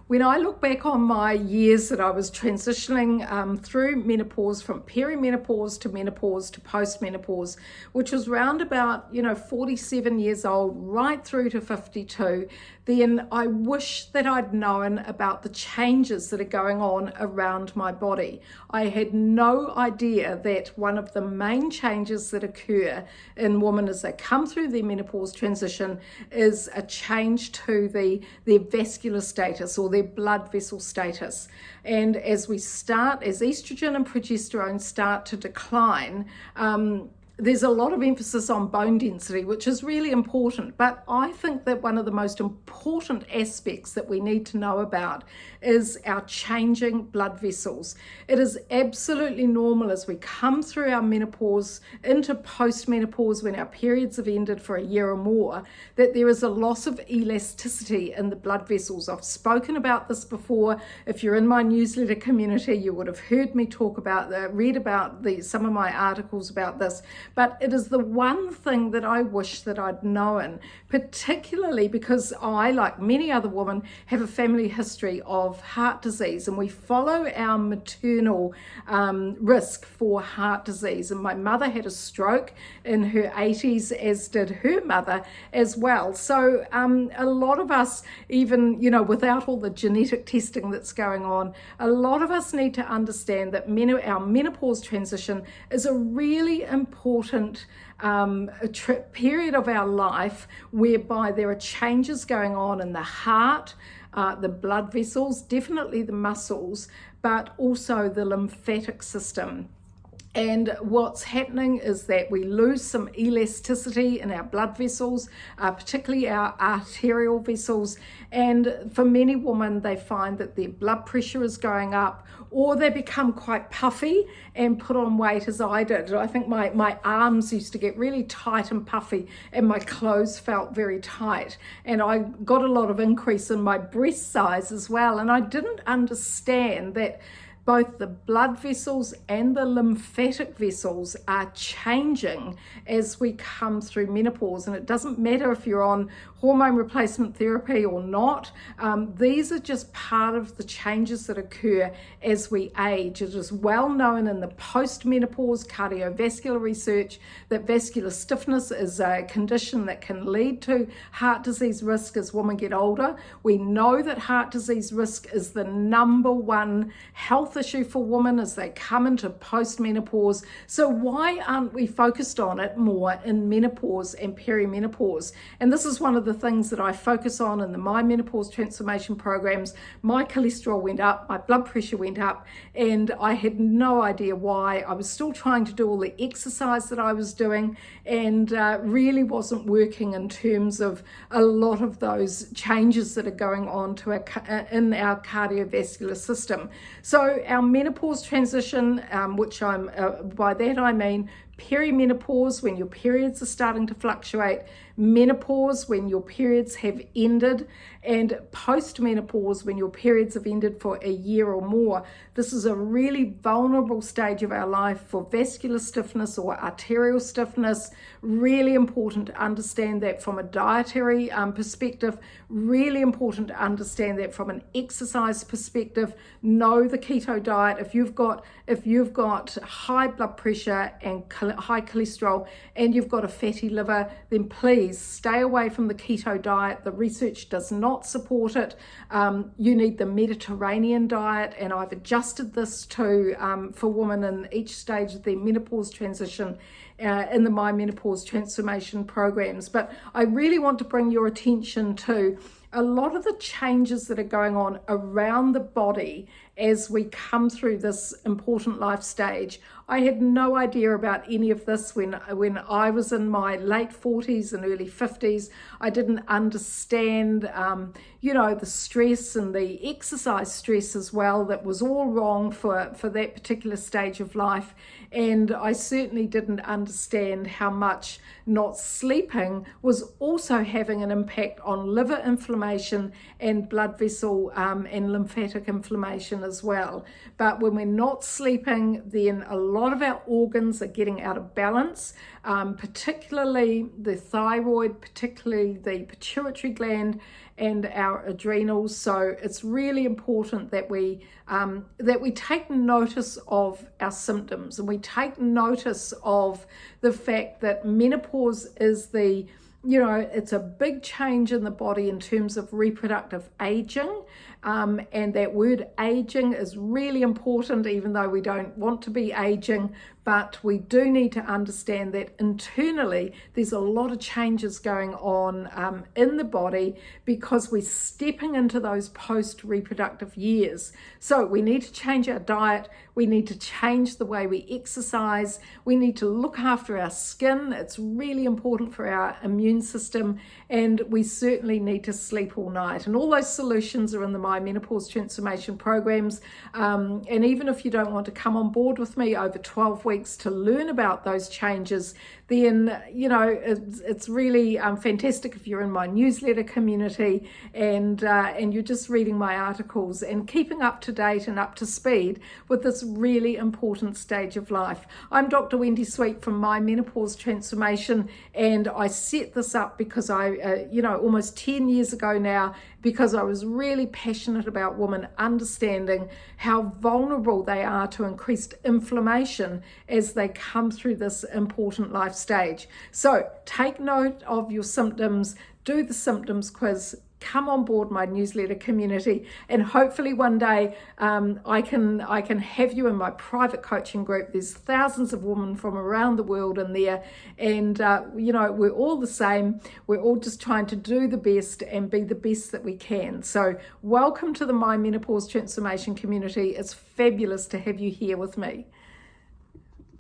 When I look back on my years that I was transitioning through menopause, from perimenopause to menopause to postmenopause, which was round about 47 years old right through to 52, then I wish that I'd known about the changes that are going on around my body. I had no idea that one of the main changes that occur in women as they come through their menopause transition is a change to their vascular status, or their blood vessel status. And as estrogen and progesterone start to decline, there's a lot of emphasis on bone density, which is really important. But I think that one of the most important aspects that we need to know about is our changing blood vessels. It is absolutely normal as we come through our menopause into postmenopause, when our periods have ended for a year or more, that there is a loss of elasticity in the blood vessels. I've spoken about this before. If you're in my newsletter community, you would have heard me read about some of my articles about this. But it is the one thing that I wish that I'd known, particularly because I, like many other women, have a family history of heart disease, and we follow our maternal risk for heart disease. And my mother had a stroke in her 80s, as did her mother as well. So a lot of us, even without all the genetic testing that's going on, a lot of us need to understand that our menopause transition is a really important period of our life whereby there are changes going on in the heart, the blood vessels, definitely the muscles, but also the lymphatic system. And what's happening is that we lose some elasticity in our blood vessels, particularly our arterial vessels. And for many women, they find that their blood pressure is going up, or they become quite puffy and put on weight, as I did. I think my arms used to get really tight and puffy, and my clothes felt very tight. And I got a lot of increase in my breast size as well. And I didn't understand that both the blood vessels and the lymphatic vessels are changing as we come through menopause. And it doesn't matter if you're on hormone replacement therapy or not. These are just part of the changes that occur as we age. It is well known in the post-menopause cardiovascular research that vascular stiffness is a condition that can lead to heart disease risk as women get older. We know that heart disease risk is the number one health issue for women as they come into post-menopause. So why aren't we focused on it more in menopause and perimenopause? And this is one of the things that I focus on in the Menopause Transformation programs. My cholesterol went up, my blood pressure went up, and I had no idea why. I was still trying to do all the exercise that I was doing, and really wasn't working in terms of a lot of those changes that are going on in our cardiovascular system. So our menopause transition, which by that I mean perimenopause, when your periods are starting to fluctuate, menopause, when your periods have ended, and postmenopause, when your periods have ended for a year or more. This is a really vulnerable stage of our life for vascular stiffness or arterial stiffness. Really important to understand that from a dietary perspective, really important to understand that from an exercise perspective. Know the keto diet. If you've got high blood pressure and high cholesterol and you've got a fatty liver, then please stay away from the keto diet. The research does not support it. You need the Mediterranean diet, and I've adjusted this for women in each stage of their menopause transition in the Menopause Transformation programs. But I really want to bring your attention to a lot of the changes that are going on around the body as we come through this important life stage. I had no idea about any of this when I was in my late 40s and early 50s. I didn't understand, the stress and the exercise stress as well. That was all wrong for that particular stage of life. And I certainly didn't understand how much not sleeping was also having an impact on liver inflammation and blood vessel and lymphatic inflammation as well. But when we're not sleeping, then a lot of our organs are getting out of balance, particularly the thyroid, particularly the pituitary gland, and our adrenals. So it's really important that we take notice of our symptoms, and we take notice of the fact that menopause is it's a big change in the body in terms of reproductive aging. And that word aging is really important, even though we don't want to be aging, but we do need to understand that internally there's a lot of changes going on in the body, because we're stepping into those post-reproductive years. So we need to change our diet, we need to change the way we exercise, we need to look after our skin. It's really important for our immune system, and we certainly need to sleep all night. And all those solutions are in the Menopause Transformation programs. And even if you don't want to come on board with me over 12 weeks to learn about those changes, then it's really fantastic if you're in my newsletter community and you're just reading my articles and keeping up to date and up to speed with this really important stage of life. I'm Dr. Wendy Sweet from Menopause Transformation, and I set this up because I almost 10 years ago now, because I was really passionate about women understanding how vulnerable they are to increased inflammation as they come through this important life stage. So take note of your symptoms, do the symptoms quiz, come on board my newsletter community, and hopefully one day I can have you in my private coaching group. There's thousands of women from around the world in there, and we're all the same. We're all just trying to do the best and be the best that we can. So welcome to the Menopause Transformation community. It's fabulous to have you here with me.